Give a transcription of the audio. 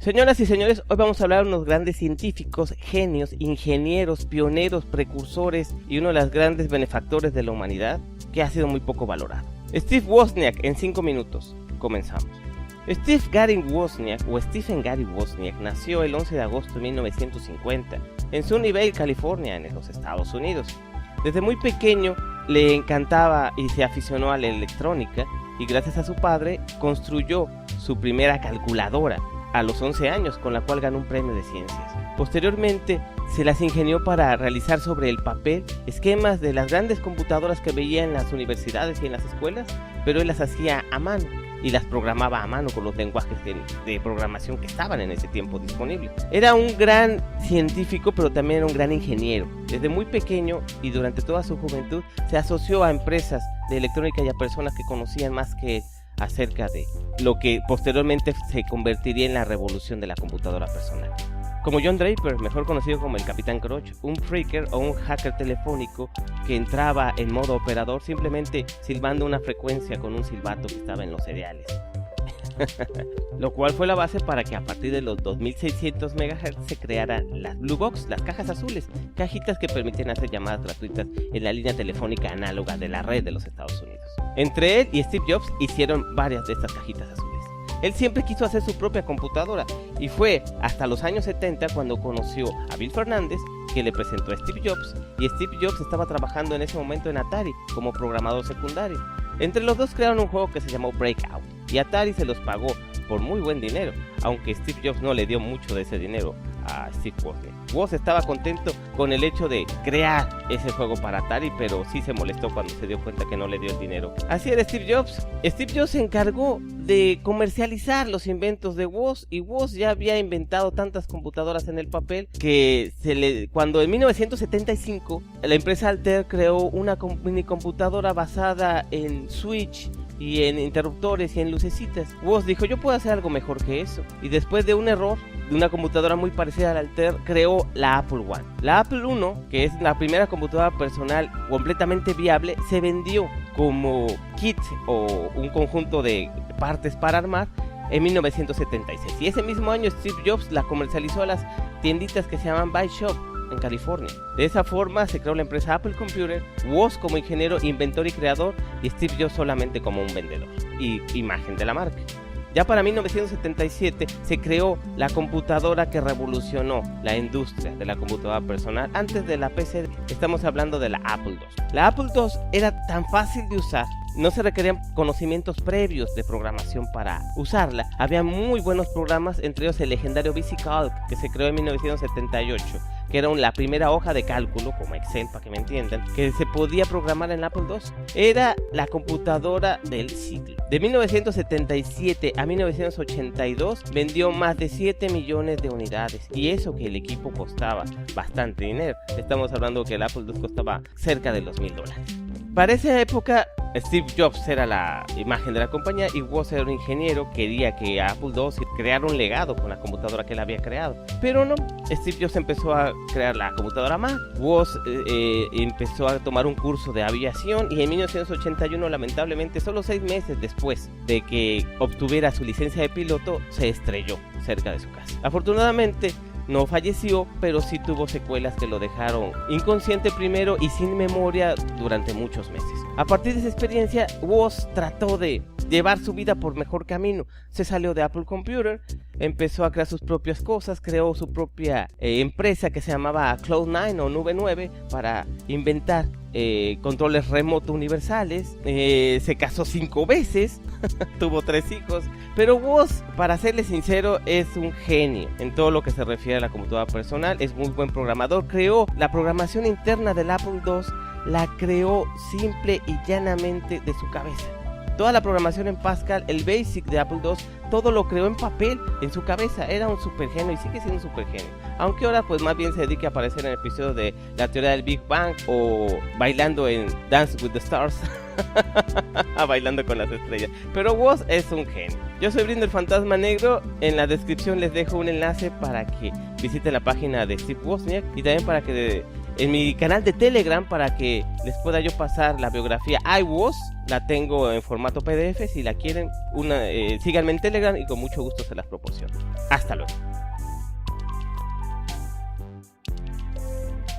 Señoras y señores, hoy vamos a hablar de unos grandes científicos, genios, ingenieros, pioneros, precursores y uno de los grandes benefactores de la humanidad que ha sido muy poco valorado. Steve Wozniak en 5 minutos. Comenzamos. Steve Gary Wozniak o Stephen Gary Wozniak nació el 11 de agosto de 1950 en Sunnyvale, California, en los Estados Unidos. Desde muy pequeño le encantaba y se aficionó a la electrónica y gracias a su padre construyó su primera calculadora a los 11 años, con la cual ganó un premio de ciencias. Posteriormente se las ingenió para realizar sobre el papel esquemas de las grandes computadoras que veía en las universidades y en las escuelas, pero él las hacía a mano y las programaba a mano con los lenguajes de programación que estaban en ese tiempo disponibles. Era un gran científico, pero también era un gran ingeniero. Desde muy pequeño y durante toda su juventud se asoció a empresas de electrónica y a personas que conocían más que él acerca de lo que posteriormente se convertiría en la revolución de la computadora personal. Como John Draper, mejor conocido como el Capitán Crunch, un phreaker o un hacker telefónico que entraba en modo operador simplemente silbando una frecuencia con un silbato que estaba en los cereales. Lo cual fue la base para que a partir de los 2600 MHz se crearan las Blue Box, las cajas azules, cajitas que permitían hacer llamadas gratuitas en la línea telefónica análoga de la red de los Estados Unidos. Entre él y Steve Jobs hicieron varias de estas cajitas azules. Él siempre quiso hacer su propia computadora y fue hasta los años 70 cuando conoció a Bill Fernández, que le presentó a Steve Jobs, y Steve Jobs estaba trabajando en ese momento en Atari como programador secundario. Entre los dos crearon un juego que se llamó Breakout y Atari se los pagó por muy buen dinero, aunque Steve Jobs no le dio mucho de ese dinero a Steve Wozniak. Woz estaba contento con el hecho de crear ese juego para Atari, pero sí se molestó cuando se dio cuenta que no le dio el dinero. Así era Steve Jobs. Steve Jobs se encargó de comercializar los inventos de Woz, y Woz ya había inventado tantas computadoras en el papel que cuando en 1975 la empresa Altair creó una mini computadora basada en switch y en interruptores y en lucecitas, Woz dijo: yo puedo hacer algo mejor que eso, y después de un error de una computadora muy parecida al Altair, creó la Apple I. La Apple I, que es la primera computadora personal completamente viable, se vendió como kit o un conjunto de partes para armar en 1976, y ese mismo año Steve Jobs la comercializó a las tienditas que se llaman Buy Shop en California. De esa forma se creó la empresa Apple Computer, Woz como ingeniero, inventor y creador, y Steve Jobs solamente como un vendedor y imagen de la marca. Ya para 1977 se creó la computadora que revolucionó la industria de la computadora personal antes de la PC. Estamos hablando de la Apple II. La Apple II era tan fácil de usar, no se requerían conocimientos previos de programación para usarla. Había muy buenos programas, entre ellos el legendario VisiCalc, que se creó en 1978, que era la primera hoja de cálculo, como Excel para que me entiendan, que se podía programar en Apple II. Era la computadora del siglo. De 1977 a 1982 vendió más de 7 millones de unidades, y eso que el equipo costaba bastante dinero. Estamos hablando que el Apple II costaba cerca de los $1000. Para esa época Steve Jobs era la imagen de la compañía y Woz era un ingeniero. Quería que Apple II creara un legado con la computadora que él había creado, pero no. Steve Jobs empezó a crear la computadora Mac. Woz empezó a tomar un curso de aviación, y en 1981, lamentablemente, solo 6 meses después de que obtuviera su licencia de piloto, se estrelló cerca de su casa. Afortunadamente no falleció, pero sí tuvo secuelas que lo dejaron inconsciente primero y sin memoria durante muchos meses. A partir de esa experiencia, Woz trató de llevar su vida por mejor camino. Se salió de Apple Computer, empezó a crear sus propias cosas, creó su propia empresa que se llamaba Cloud9 o Nube 9 para inventar controles remoto universales. Se casó 5 veces, tuvo 3 hijos. Pero Woz, para serle sincero, es un genio en todo lo que se refiere a la computadora personal. Es muy buen programador. Creó la programación interna del Apple II, la creó simple y llanamente de su cabeza. Toda la programación en Pascal, el BASIC de Apple II, todo lo creó en papel, en su cabeza. Era un super genio y sigue siendo un super genio. Aunque ahora pues más bien se dedica a aparecer en episodios de la teoría del Big Bang o bailando en Dance with the Stars. Bailando con las estrellas. Pero Woz es un genio. Yo soy Brindo el Fantasma Negro. En la descripción les dejo un enlace para que visiten la página de Steve Wozniak y también para que en mi canal de Telegram para que les pueda yo pasar la biografía I Was. La tengo en formato PDF, si la quieren, síganme en Telegram y con mucho gusto se las proporciono. Hasta luego.